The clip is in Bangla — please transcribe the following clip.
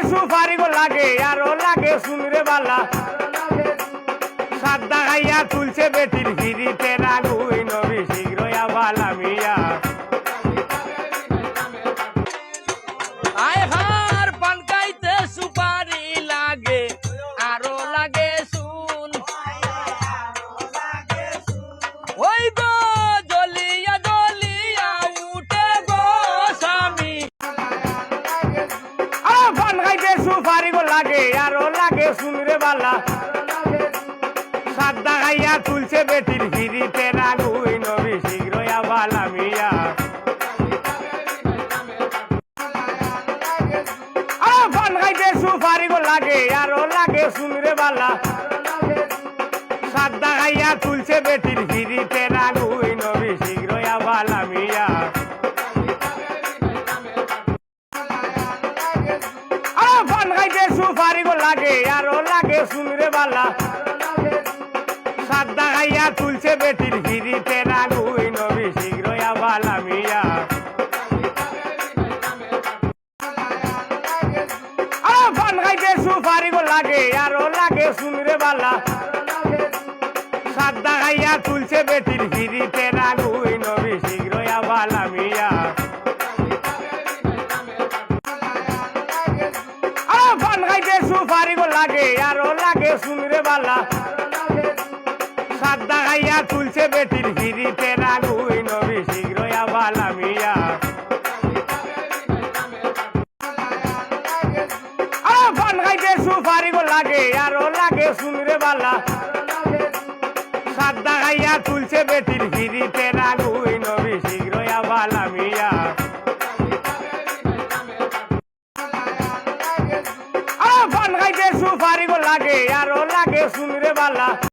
সুপারি গো লাগে আরো লাগে শুনরে বালা সাদ্দা গাইয়া তুলছে বেটির হিরিতে রাগুই নবী শীঘ্রই আবালা মিয়া আয় হার পান খাইতে সুপারি লাগে আরো লাগে শুন ওই গো জলিয়া জলিয়া উঠে গো স্বামী পান খাইতে সুপারি গো লাগে আরো লাগে শুনরে বালা সাদ্দা গাইয়া তুলছে বেটির হিরিতে রাগুই নবী শীঘ্রই আবালা মিয়া পান খাইতে সুপারি গো লাগে আরো লাগে শুনরে বালা সাদ্দা গাইয়া তুলছে বেটির হিরিতে রাগুই নবী শীঘ্রই আবালা মিয়া পান খাইতে সুপারি গো লাগে আরো লাগে শুনরে বালা সাদ্দা গাইয়া তুলছে বেটির হিরিতে রাগুই নবী শীঘ্রই আবালা মিয়া পান খাইতে সুপারি গো লাগে আরো লাগে শুনরে বালা সাদ্দা গাইয়া তুলছে বেটির হিরিতে রাগুই নবী শীঘ্রই আবালা মিয়া পান খাইতে সুপারি গো লাগে আরো লাগে শুনরে বালা সাদ্দা গাইয়া তুলছে বেটির হিরিতে রাগুই নবী শীঘ্রই আবালা মিয়া পান খাইতে সুপারি গো লাগে আরো লাগে শুনরে বালা সাদ্দা গাইয়া তুলছে বেটির হিরিতে রাগুই নবী শীঘ্রই আবালা মিয়া পান খাইতে সুপারি গো লাগে আরো লাগে শুনরে বালা